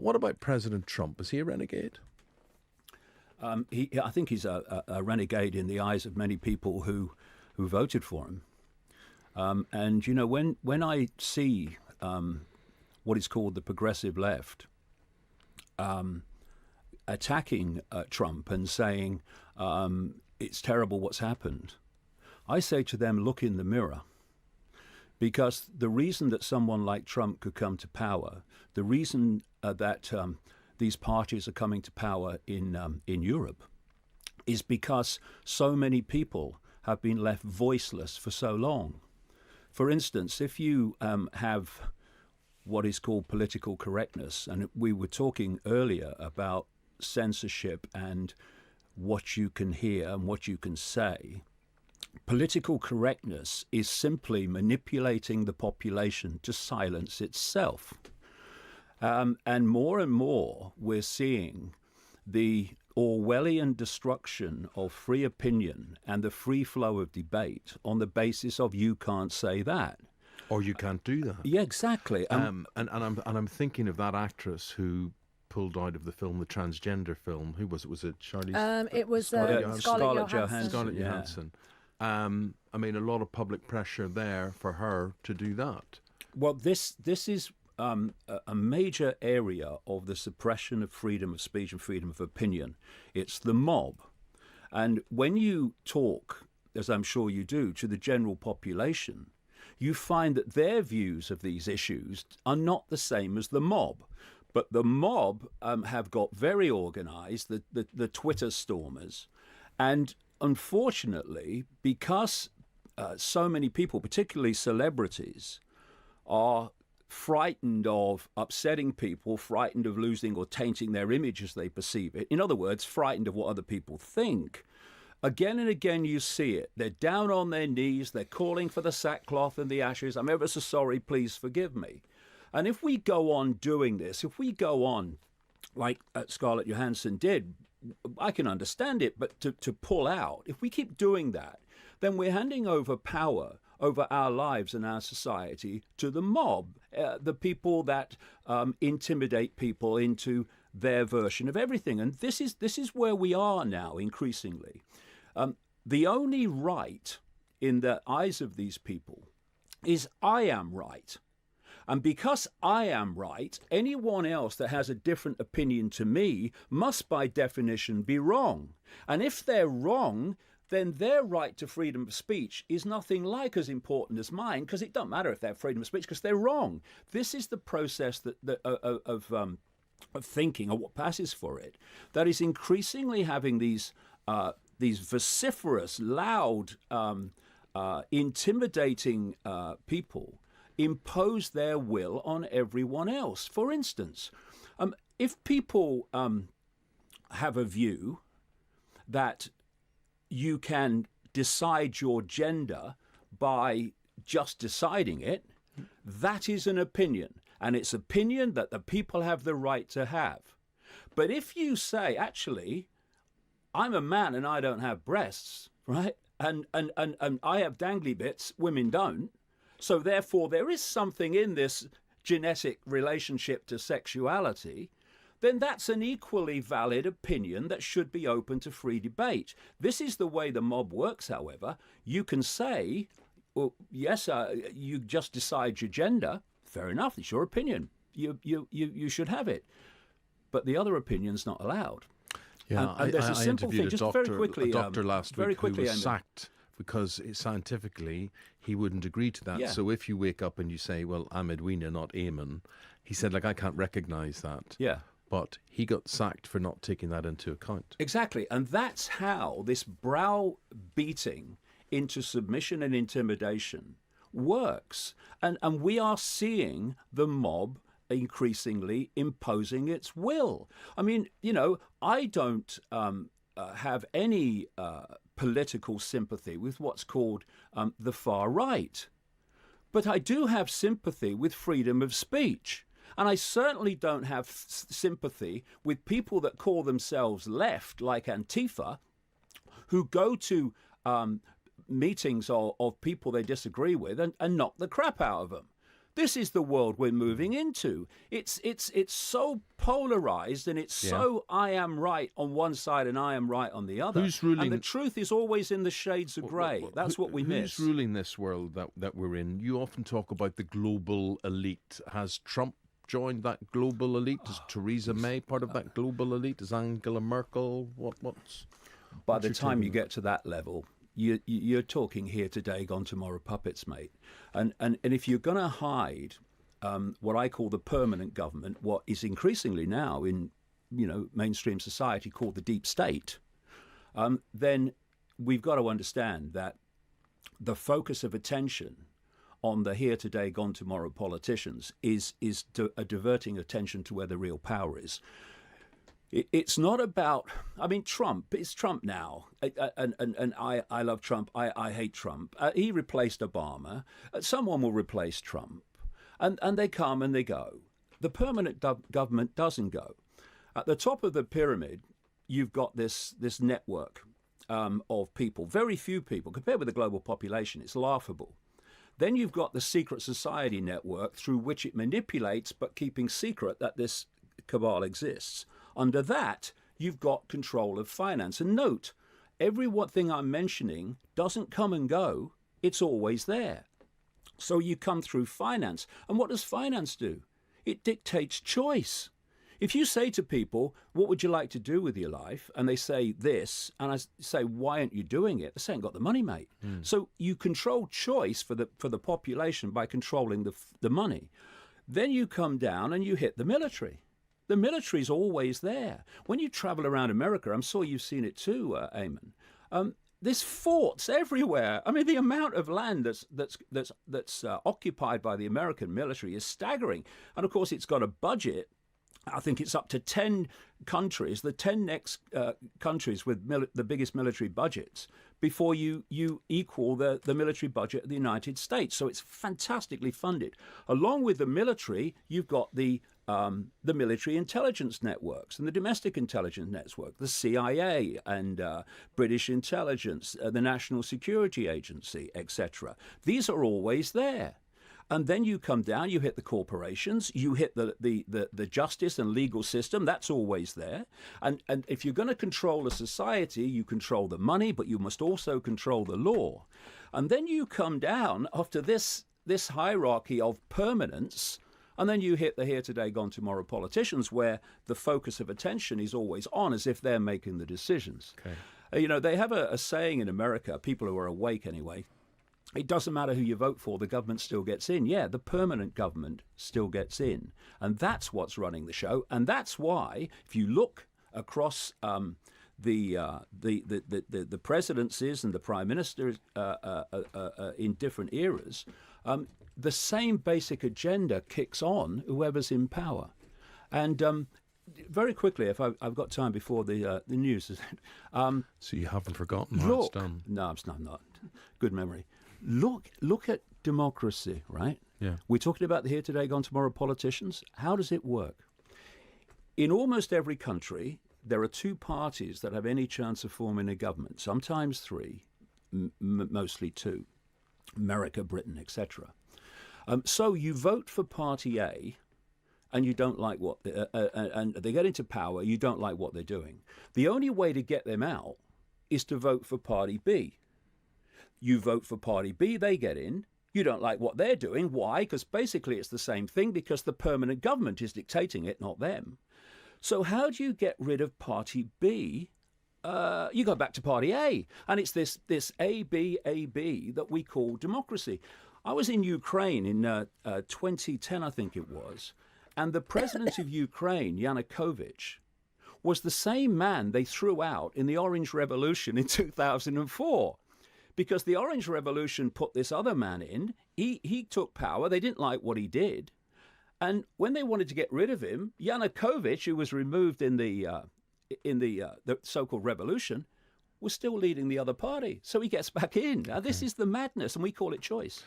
What about President Trump? Is he a renegade? I think he's a renegade in the eyes of many people who voted for him. And, you know, when I see what is called the progressive left attacking Trump and saying it's terrible what's happened, I say to them, look in the mirror. Because the reason that someone like Trump could come to power, the reason that these parties are coming to power in Europe, is because so many people have been left voiceless for so long. For instance, if you have what is called political correctness, and we were talking earlier about censorship and what you can hear and what you can say. Political correctness is simply manipulating the population to silence itself. And more we're seeing the Orwellian destruction of free opinion and the free flow of debate on the basis of you can't say that. Or you can't do that. Yeah, exactly. And I'm thinking of that actress who pulled out of the film, the transgender film. Who was it? Was it Charlize? It was Scarlett Johansson. Scarlett Johansson. I mean, a lot of public pressure there for her to do that. Well, this is a major area of the suppression of freedom of speech and freedom of opinion. It's the mob. And when you talk, as I'm sure you do, to the general population, you find that their views of these issues are not the same as the mob. But the mob have got very organized, the Twitter stormers. And unfortunately, because so many people, particularly celebrities, are frightened of upsetting people, frightened of losing or tainting their image as they perceive it. In other words, frightened of what other people think. Again and again you see it. They're down on their knees, they're calling for the sackcloth and the ashes. I'm ever so sorry, please forgive me. And if we go on doing this, if we go on like Scarlett Johansson did, I can understand it, but to pull out, if we keep doing that, then we're handing over power over our lives and our society to the mob, the people that intimidate people into their version of everything. And this is where we are now increasingly. The only right in the eyes of these people is I am right. And because I am right, anyone else that has a different opinion to me must by definition be wrong. And if they're wrong, then their right to freedom of speech is nothing like as important as mine, because it doesn't matter if they have freedom of speech because they're wrong. This is the process of thinking, or what passes for it, that is increasingly having these vociferous, loud, intimidating people impose their will on everyone else. For instance, if people have a view that you can decide your gender by just deciding it, that is an opinion, and it's opinion that the people have the right to have. But if you say, actually, I'm a man and I don't have breasts, right? And I have dangly bits, women don't. So therefore, there is something in this genetic relationship to sexuality, then that's an equally valid opinion that should be open to free debate. This is the way the mob works, however. You can say, well, yes, you just decide your gender. Fair enough, it's your opinion. You should have it. But the other opinion's not allowed. Yeah, and there's a simple thing, just very quickly. A doctor last week who was Amy. sacked because scientifically he wouldn't agree to that. Yeah. So if you wake up and you say, well, I'm Edwina, not Eamon, he said, like, I can't recognise that. Yeah. But he got sacked for not taking that into account. Exactly. And that's how this browbeating into submission and intimidation works. And we are seeing the mob increasingly imposing its will. I mean, I don't have any political sympathy with what's called the far right. But I do have sympathy with freedom of speech. And I certainly don't have sympathy with people that call themselves left, like Antifa, who go to meetings of people they disagree with and knock the crap out of them. This is the world we're moving into. It's so polarized, and it's so I am right on one side and I am right on the other. Who's ruling? And the truth is always in the shades of grey. That's what we miss. Who's ruling this world that we're in? You often talk about the global elite. Has Trump joined that global elite? Is Theresa May part of that global elite? Is Angela Merkel? By the time you get to that level, you're talking here today, gone tomorrow puppets, mate. And if you're going to hide what I call the permanent government, what is increasingly now in mainstream society called the deep state, then we've got to understand that the focus of attention on the here today, gone tomorrow politicians is diverting attention to where the real power is. It's not about, Trump, it's Trump now. And I love Trump, I hate Trump. He replaced Obama. Someone will replace Trump. And they come and they go. The permanent government doesn't go. At the top of the pyramid, you've got this network of people, very few people. Compared with the global population, it's laughable. Then you've got the secret society network through which it manipulates, but keeping secret that this cabal exists. Under that, you've got control of finance. And note, every thing I'm mentioning doesn't come and go. It's always there. So you come through finance. And what does finance do? It dictates choice. If you say to people, what would you like to do with your life? And they say this, and I say, why aren't you doing it? They say, I ain't got the money, mate. So you control choice for the population by controlling the money. Then you come down and you hit the military. The military's always there. When you travel around America, I'm sure you've seen it too, Eamon. There's forts everywhere. I mean, the amount of land that's occupied by the American military is staggering. And of course, it's got a budget. I think it's up to 10 countries, the 10 next countries with the biggest military budgets, before you equal the military budget of the United States. So it's fantastically funded. Along with the military, you've got the military intelligence networks and the domestic intelligence network, the CIA and British intelligence, the National Security Agency, etc. These are always there. And then you come down, you hit the corporations, you hit the justice and legal system, that's always there. And if you're going to control a society, you control the money, but you must also control the law. And then you come down after this hierarchy of permanence, and then you hit the here today, gone tomorrow politicians, where the focus of attention is always on, as if they're making the decisions. Okay. They have a saying in America, people who are awake anyway, it doesn't matter who you vote for, the government still gets in. Yeah, the permanent government still gets in. And that's what's running the show. And that's why, if you look across the presidencies and the prime ministers in different eras, the same basic agenda kicks on whoever's in power. And very quickly, if I've got time before the news. So you haven't forgotten how it's done? No, I'm not. Good memory. Look at democracy, right? Yeah. We're talking about the here today, gone tomorrow politicians. How does it work? In almost every country, there are two parties that have any chance of forming a government, sometimes three, mostly two, America, Britain, etc. So you vote for Party A, and you don't like what and they get into power, you don't like what they're doing. The only way to get them out is to vote for Party B. You vote for Party B, they get in. You don't like what they're doing. Why? Because basically it's the same thing, because the permanent government is dictating it, not them. So how do you get rid of Party B? You go back to Party A. And it's this AB that we call democracy. I was in Ukraine in 2010, I think it was. And the president of Ukraine, Yanukovych, was the same man they threw out in the Orange Revolution in 2004. Because the Orange Revolution put this other man in, he took power, they didn't like what he did. And when they wanted to get rid of him, Yanukovych, who was removed in the so-called revolution, was still leading the other party. So he gets back in. Now, this is the madness, and we call it choice.